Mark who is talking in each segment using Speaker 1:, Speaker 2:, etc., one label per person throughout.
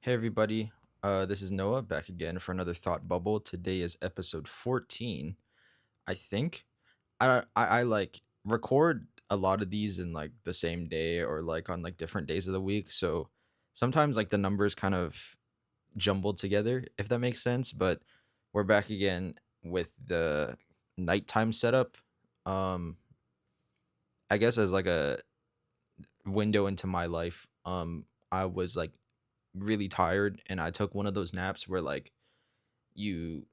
Speaker 1: Hey everybody, this is Noah back again for another thought bubble. Today is episode 14, I think. I like record a lot of these in like the same day or like on like different days of the week. So sometimes like the numbers kind of jumbled together, if that makes sense. But we're back again with the nighttime setup. Um, I guess as like a window into my life, I was like really tired and I took one of those naps where like you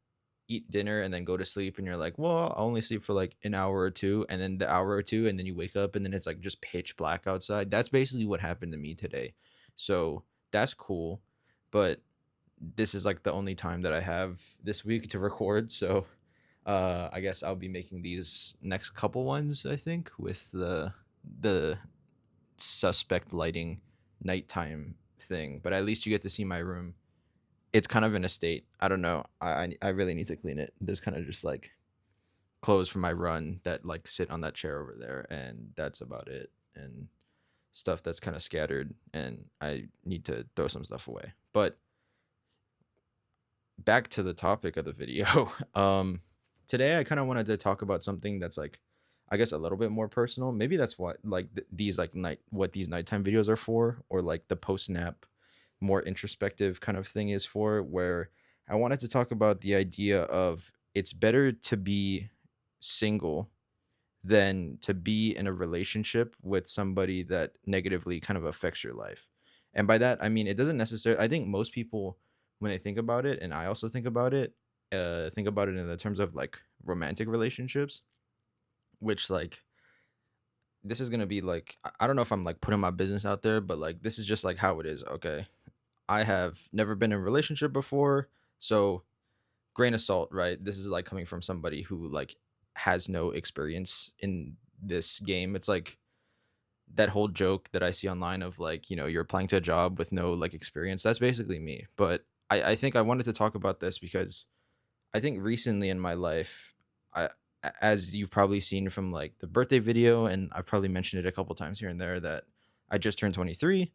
Speaker 1: eat dinner and then go to sleep and you're like, well, I'll only sleep for like an hour or two, and then the hour or two, and then you wake up and then it's like just pitch black outside. That's basically what happened to me today. So that's cool. But this is like the only time that I have this week to record. So I guess I'll be making these next couple ones, I think, with the suspect lighting nighttime thing. But at least you get to see my room. It's kind of in a state. I don't know. I really need to clean it. There's kind of just like clothes from my run that like sit on that chair over there, and that's about it. And stuff that's kind of scattered, and I need to throw some stuff away. But back to the topic of the video. Today I kind of wanted to talk about something that's like, I guess a little bit more personal. Maybe that's what like these like what these nighttime videos are for, or like the post nap more introspective kind of thing is for, where I wanted to talk about the idea of it's better to be single than to be in a relationship with somebody that negatively kind of affects your life. And by that, I mean, it doesn't necessarily, I think most people, when they think about it, and I also think about it in the terms of like romantic relationships, which like, this is going to be like, I don't know if I'm like putting my business out there, but like, this is just like how it is. Okay. I have never been in a relationship before. So grain of salt, right? This is like coming from somebody who like has no experience in this game. It's like that whole joke that I see online of like, you're applying to a job with no like experience. That's basically me. But I think I wanted to talk about this because I think recently in my life, I as you've probably seen from like the birthday video, and I've probably mentioned it a couple times here and there, that I just turned 23.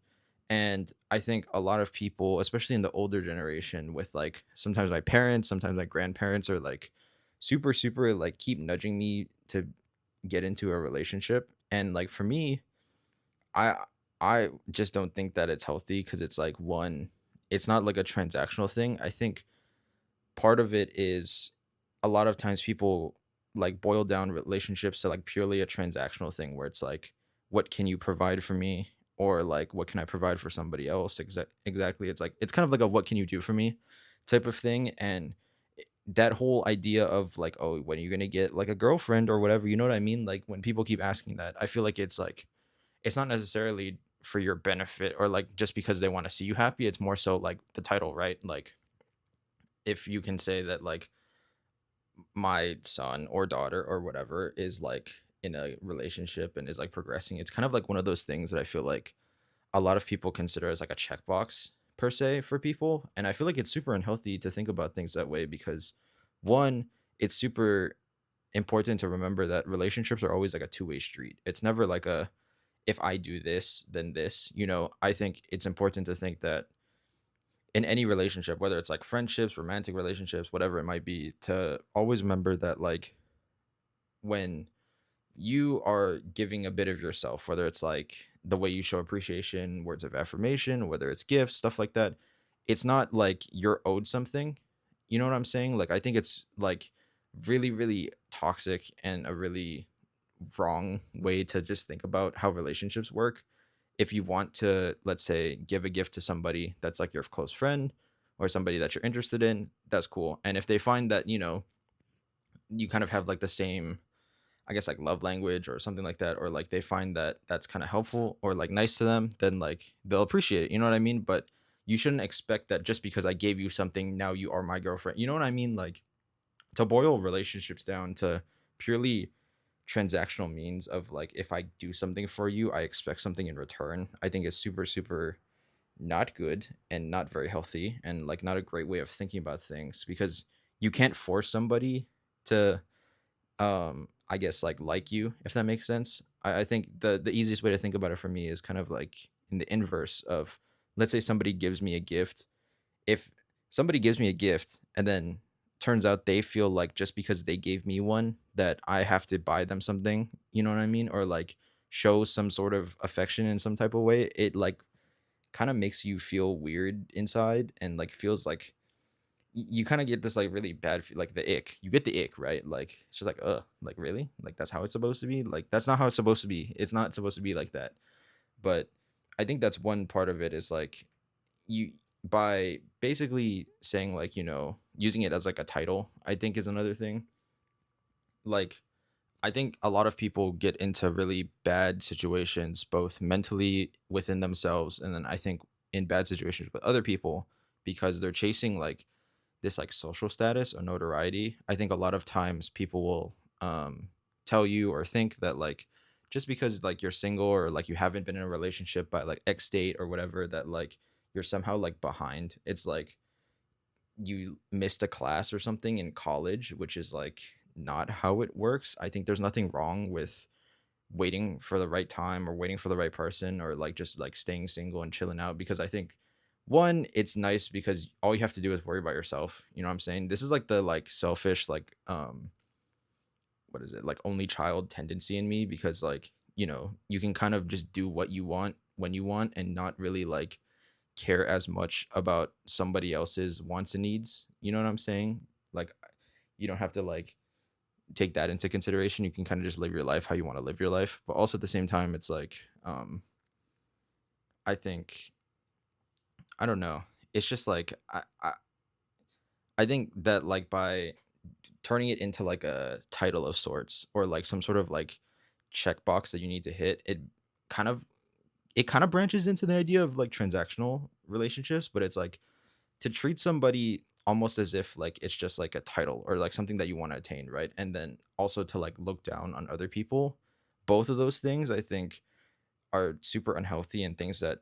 Speaker 1: And I think a lot of people, especially in the older generation, with like sometimes my parents, sometimes my grandparents, are like super, super like keep nudging me to get into a relationship. And like for me, I I just don't think that it's healthy because it's like one, it's not like a transactional thing. I think part of it is a lot of times people like boil down relationships to like purely a transactional thing where it's like, what can you provide for me, or like what can I provide for somebody else. Exactly, it's like it's kind of like a what can you do for me type of thing. And that whole idea of like, oh, when are you going to get like a girlfriend or whatever, you know what I mean? Like when people keep asking that, I feel like it's like, it's not necessarily for your benefit or like just because they want to see you happy. It's more so like the title, right? Like if you can say that like my son or daughter or whatever is like in a relationship and is like progressing, it's kind of like one of those things that I feel like a lot of people consider as like a checkbox per se for people. And I feel like it's super unhealthy to think about things that way because one, it's super important to remember that relationships are always like a two-way street. It's never like a, if I do this, then this, I think it's important to think that in any relationship, whether it's like friendships, romantic relationships, whatever it might be, to always remember that like when you are giving a bit of yourself, whether it's like the way you show appreciation, words of affirmation, whether it's gifts, stuff like that, it's not like you're owed something. You know what I'm saying? Like, I think it's like really, really toxic and a really wrong way to just think about how relationships work. If you want to, let's say, give a gift to somebody that's like your close friend or somebody that you're interested in, that's cool. And if they find that, you kind of have like the same, I guess, like love language or something like that, or like they find that that's kind of helpful or like nice to them, then like they'll appreciate it. You know what I mean? But you shouldn't expect that just because I gave you something, now you are my girlfriend. You know what I mean? Like, to boil relationships down to purely transactional means of like, if I do something for you, I expect something in return, I think is super, super not good and not very healthy and like not a great way of thinking about things, because you can't force somebody to I guess like you, if that makes sense. I think the easiest way to think about it for me is kind of like in the inverse of let's say somebody gives me a gift. If somebody gives me a gift and then turns out they feel like just because they gave me one that I have to buy them something, you know what I mean? Or like show some sort of affection in some type of way, it like kind of makes you feel weird inside and like feels like you kind of get this like really bad like the ick. You get the ick, right? Like it's just like, like really? Like that's how it's supposed to be? Like that's not how it's supposed to be. It's not supposed to be like that. But I think that's one part of it is like you by basically saying like, using it as like a title, I think is another thing. Like I think a lot of people get into really bad situations, both mentally within themselves, and then I think in bad situations with other people because they're chasing like this like social status or notoriety. I think a lot of times people will tell you or think that like just because like you're single or like you haven't been in a relationship by like X date or whatever that like you're somehow like behind. It's like you missed a class or something in college, which is like not how it works. I think there's nothing wrong with waiting for the right time or waiting for the right person or like just like staying single and chilling out because I think one it's nice because all you have to do is worry about yourself, you know what I'm saying? This is like the like selfish like what is it, like only child tendency in me because like you can kind of just do what you want when you want and not really like care as much about somebody else's wants and needs, you know what I'm saying? Like you don't have to like take that into consideration. You can kind of just live your life how you want to live your life. But also at the same time, it's like, I think, I don't know. It's just like, I think that like by turning it into like a title of sorts or like some sort of like checkbox that you need to hit, kind of, it kind of branches into the idea of like transactional relationships, but it's like to treat somebody almost as if like it's just like a title or like something that you want to attain, right? And then also to like look down on other people. Both of those things I think are super unhealthy and things that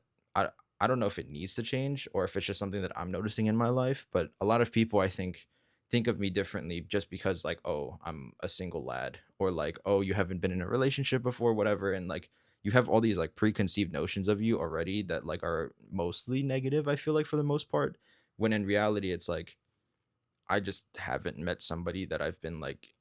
Speaker 1: I don't know if it needs to change or if it's just something that I'm noticing in my life, but a lot of people I think of me differently just because like, oh, I'm a single lad or like, oh, you haven't been in a relationship before, whatever, and like you have all these like preconceived notions of you already that like are mostly negative, I feel like for the most part, when in reality it's like I just haven't met somebody that I've been like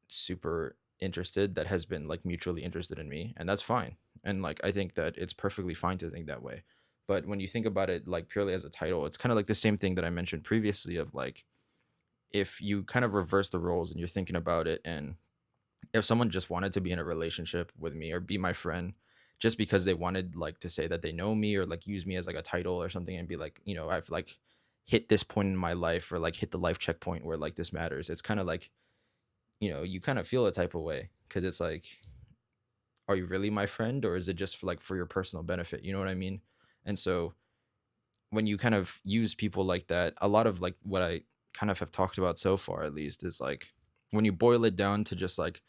Speaker 1: super interested that has been like mutually interested in me, and that's fine. And like I think that it's perfectly fine to think that way. But when you think about it like purely as a title, it's kind of like the same thing that I mentioned previously of like if you kind of reverse the roles and you're thinking about it, and if someone just wanted to be in a relationship with me or be my friend just because they wanted like to say that they know me or like use me as like a title or something and be like, I've like hit this point in my life or like hit the life checkpoint where like this matters, it's kind of like, you kind of feel a type of way because it's like, are you really my friend or is it just for like for your personal benefit? You know what I mean? And so when you kind of use people like that, a lot of like what I kind of have talked about so far at least is like when you boil it down to just like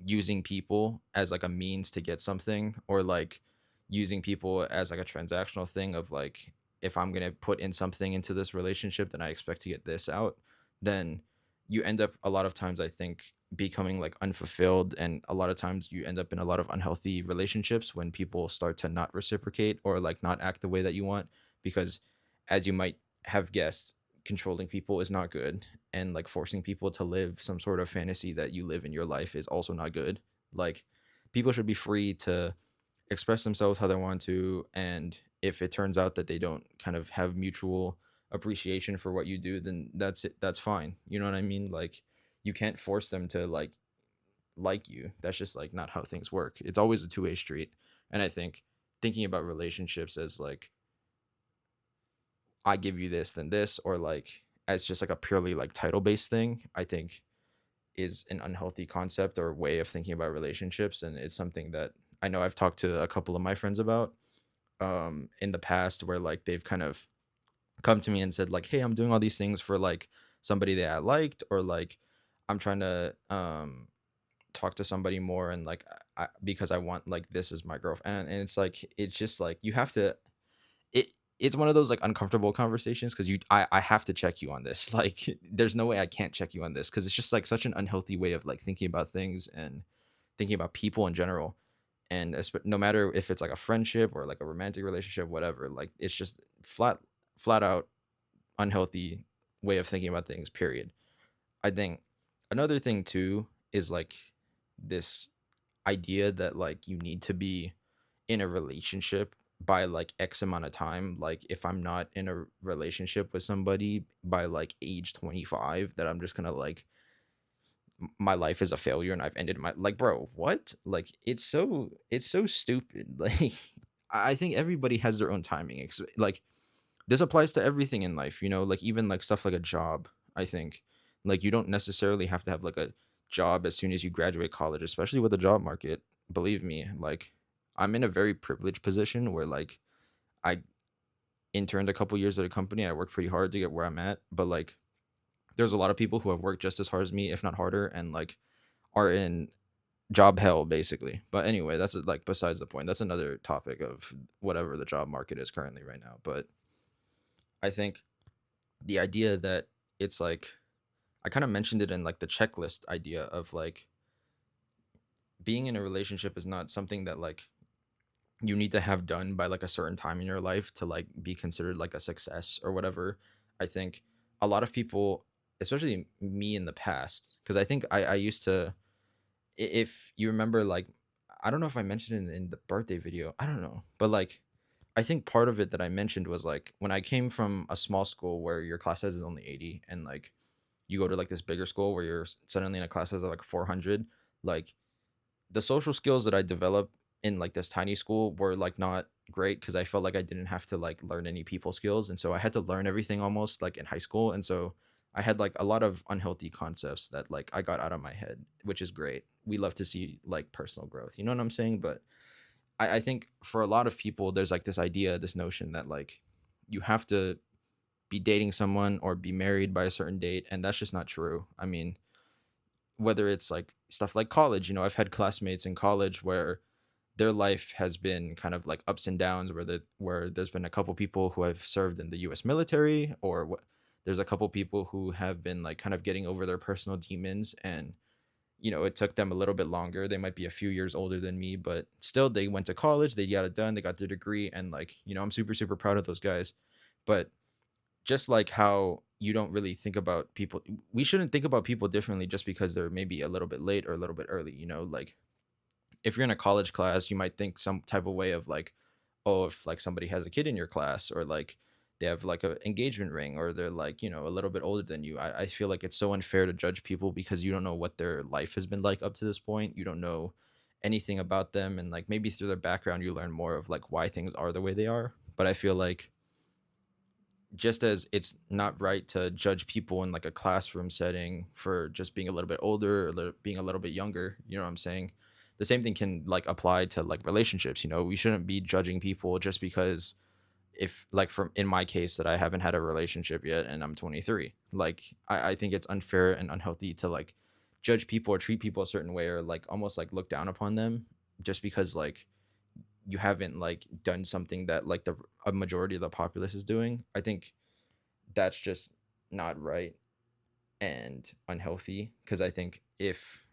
Speaker 1: using people as like a means to get something or like using people as like a transactional thing of like if I'm going to put in something into this relationship then I expect to get this out, then you end up a lot of times I think becoming like unfulfilled, and a lot of times you end up in a lot of unhealthy relationships when people start to not reciprocate or like not act the way that you want because as you might have guessed, controlling people is not good, and like forcing people to live some sort of fantasy that you live in your life is also not good. Like people should be free to express themselves how they want to, and if it turns out that they don't kind of have mutual appreciation for what you do, then that's it, that's fine, you know what I mean? Like you can't force them to like you. That's just like not how things work. It's always a two-way street. And I think thinking about relationships as like I give you this then this or like as just like a purely like title based thing, I think is an unhealthy concept or way of thinking about relationships, and it's something that I know I've talked to a couple of my friends about in the past where like they've kind of come to me and said like, hey, I'm doing all these things for like somebody that I liked, or like I'm trying to talk to somebody more, and like because I want like this is my girlfriend, and it's like it's just like you have to it it's one of those like uncomfortable conversations because I have to check you on this. Like there's no way I can't check you on this because it's just like such an unhealthy way of like thinking about things and thinking about people in general. And no matter if it's like a friendship or like a romantic relationship, whatever, like it's just flat out unhealthy way of thinking about things, period. I think another thing too is like this idea that like you need to be in a relationship by like X amount of time. Like if I'm not in a relationship with somebody by like age 25, that I'm just gonna like my life is a failure and I've ended my like, bro, what? Like it's so stupid. Like I think everybody has their own timing. Like this applies to everything in life, like even like stuff like a job. I think like you don't necessarily have to have like a job as soon as you graduate college, especially with the job market. Believe me, like I'm in a very privileged position where like I interned a couple years at a company. I worked pretty hard to get where I'm at, but like there's a lot of people who have worked just as hard as me, if not harder, and like are in job hell basically. But anyway, that's like besides the point. That's another topic of whatever the job market is currently right now. But I think the idea that it's like I kind of mentioned it in like the checklist idea of like being in a relationship is not something that like you need to have done by like a certain time in your life to like be considered like a success or whatever. I think a lot of people, especially me in the past, because I think I used to, if you remember, like, I don't know if I mentioned it in the birthday video, I don't know, but like, I think part of it that I mentioned was like when I came from a small school where your class size is only 80 and like you go to like this bigger school where you're suddenly in a class size of like 400, like the social skills that I developed in like this tiny school were like not great because I felt like I didn't have to like learn any people skills. And so I had to learn everything almost like in high school. And so I had like a lot of unhealthy concepts that like I got out of my head, which is great. We love to see like personal growth. You know what I'm saying? But I think for a lot of people, there's like this idea, this notion that like you have to be dating someone or be married by a certain date. And that's just not true. I mean, whether it's like stuff like college, I've had classmates in college where their life has been kind of like ups and downs where there's been a couple people who have served in the US military or what there's a couple people who have been like kind of getting over their personal demons and it took them a little bit longer. They might be a few years older than me, but still they went to college, they got it done, they got their degree and like, I'm super super proud of those guys. But just like how you don't really think about people, we shouldn't think about people differently just because they're maybe a little bit late or a little bit early, like if you're in a college class, you might think some type of way of like, oh, if like somebody has a kid in your class or like they have like a engagement ring or they're like, a little bit older than you. I feel like it's so unfair to judge people because you don't know what their life has been like up to this point. You don't know anything about them. And like maybe through their background, you learn more of like why things are the way they are. But I feel like just as it's not right to judge people in like a classroom setting for just being a little bit older or being a little bit younger, you know what I'm saying? The same thing can like apply to like relationships. We shouldn't be judging people just because if like from in my case that I haven't had a relationship yet and I'm 23. Like I think it's unfair and unhealthy to like judge people or treat people a certain way or like almost like look down upon them just because like you haven't like done something that like a majority of the populace is doing. I think that's just not right and unhealthy because I think if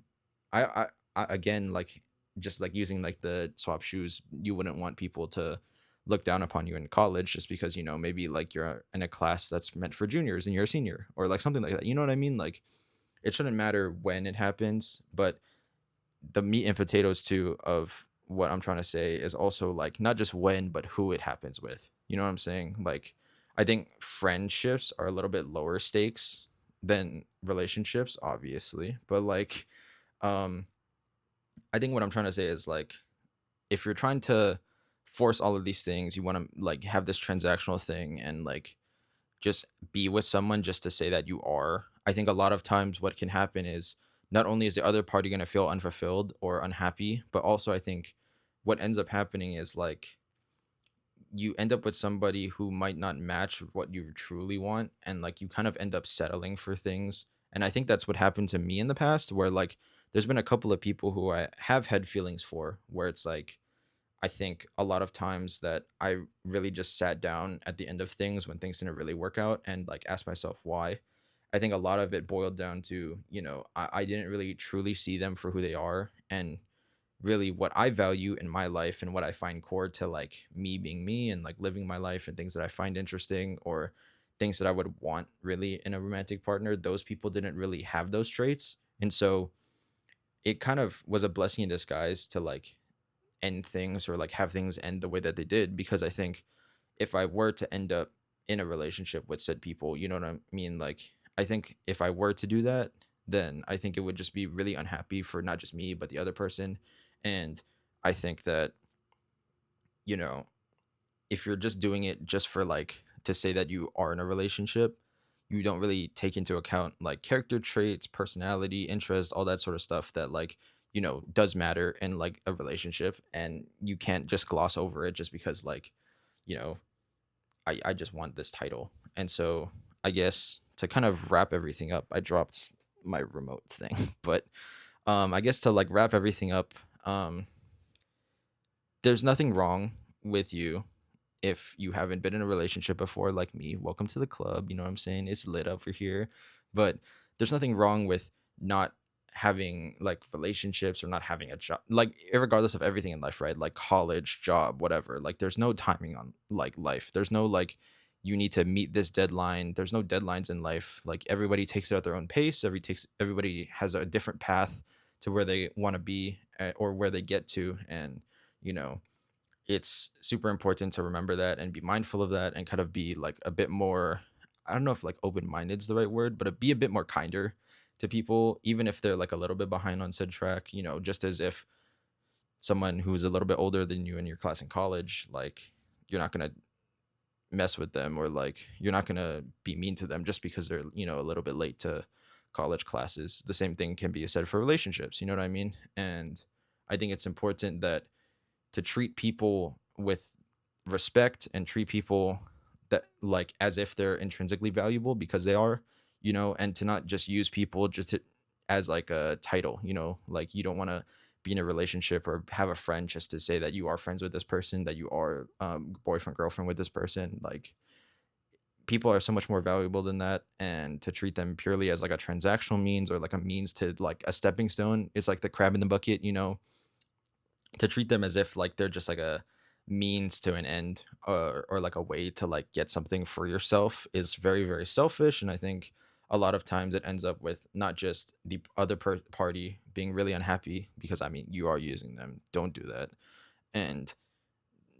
Speaker 1: I again like just like using like the swap shoes, you wouldn't want people to look down upon you in college just because maybe like you're in a class that's meant for juniors and you're a senior or like something like that. You know what I mean? Like it shouldn't matter when it happens, but the meat and potatoes too of what I'm trying to say is also like not just when but who it happens with. You know what I'm saying? Like I think friendships are a little bit lower stakes than relationships, obviously. But like um I think what I'm trying to say is like if you're trying to force all of these things, you want to like have this transactional thing and like just be with someone just to say that you are. I think a lot of times what can happen is not only is the other party going to feel unfulfilled or unhappy, but also I think what ends up happening is like you end up with somebody who might not match what you truly want and like you kind of end up settling for things. And I think that's what happened to me in the past where like there's been a couple of people who I have had feelings for where it's like I think a lot of times that I really just sat down at the end of things when things didn't really work out and like asked myself why. I think a lot of it boiled down to, I didn't really truly see them for who they are. And really what I value in my life and what I find core to like me being me and like living my life and things that I find interesting or things that I would want really in a romantic partner, those people didn't really have those traits. And so it kind of was a blessing in disguise to like end things or like have things end the way that they did, because I think if I were to end up in a relationship with said people, you know what I mean? Like, I think if I were to do that, then I think it would just be really unhappy for not just me, but the other person. And I think that, you know, if you're just doing it just for like to say that you are in a relationship, you don't really take into account like character traits, personality, interest, all that sort of stuff that like, does matter in like a relationship. And you can't just gloss over it just because like, you know, I just want this title. And so I guess to kind of wrap everything up, I dropped my remote thing. But I guess to like wrap everything up, um, there's nothing wrong with you if you haven't been in a relationship before like me. Welcome to the club. You know what I'm saying? It's lit over here. But there's nothing wrong with not having like relationships or not having a job, like regardless of everything in life, right? Like college, job, whatever. Like there's no timing on like life. There's no like you need to meet this deadline. There's no deadlines in life. Like everybody takes it at their own pace. Everybody has a different path to where they want to be, or where they get to. And you know it's super important to remember that and be mindful of that and kind of be like a bit more, I don't know if like open-minded is the right word, but be a bit more kinder to people, even if they're like a little bit behind on said track, just as if someone who's a little bit older than you in your class in college, like you're not going to mess with them, or like you're not going to be mean to them just because they're, a little bit late to college classes. The same thing can be said for relationships, you know what I mean? And I think it's important that to treat people with respect and treat people that like as if they're intrinsically valuable, because they are, and to not just use people just as like a title, like you don't want to be in a relationship or have a friend just to say that you are friends with this person, that you are boyfriend girlfriend with this person. Like people are so much more valuable than that, and to treat them purely as like a transactional means or like a means to like a stepping stone, it's like the crab in the bucket, to treat them as if like they're just like a means to an end, or like a way to like get something for yourself, is very very selfish. And I think a lot of times it ends up with not just the other party being really unhappy, because I mean you are using them, don't do that. And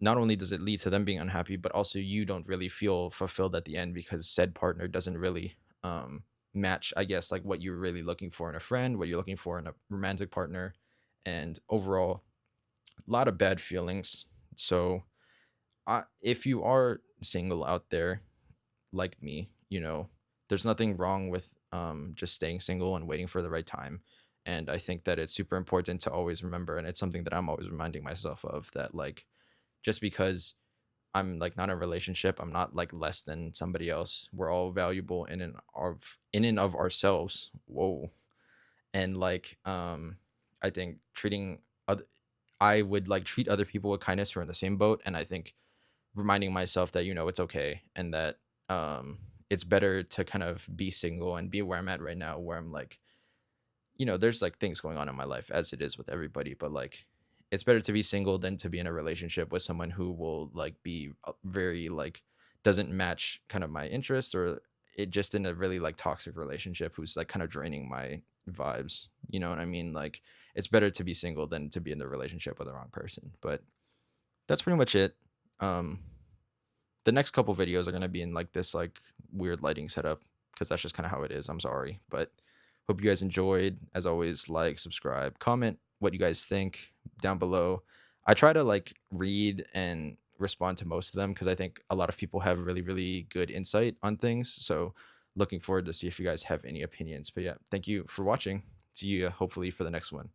Speaker 1: not only does it lead to them being unhappy, but also you don't really feel fulfilled at the end, because said partner doesn't really match, I guess, like what you're really looking for in a friend, what you're looking for in a romantic partner. And overall, a lot of bad feelings. So, if you are single out there like me, there's nothing wrong with just staying single and waiting for the right time. And I think that it's super important to always remember, and it's something that I'm always reminding myself of, that like just because I'm like not in a relationship, I'm not like less than somebody else. We're all valuable in and of ourselves. Whoa. And like I think other I would like treat other people with kindness who are in the same boat. And I think reminding myself that, it's okay, and that it's better to kind of be single and be where I'm at right now, where I'm like, there's like things going on in my life as it is with everybody, but like it's better to be single than to be in a relationship with someone who will like be very like doesn't match kind of my interest, or it just in a really like toxic relationship who's like kind of draining my vibes. You know what I mean? Like it's better to be single than to be in a relationship with the wrong person. But that's pretty much it. Um, the next couple videos are gonna be in like this like weird lighting setup, because that's just kind of how it is. I'm sorry, but hope you guys enjoyed. As always, like, subscribe, comment what you guys think down below. I try to like read and respond to most of them, because I think a lot of people have really really good insight on things. So looking forward to see if you guys have any opinions. But yeah, thank you for watching. See you hopefully for the next one.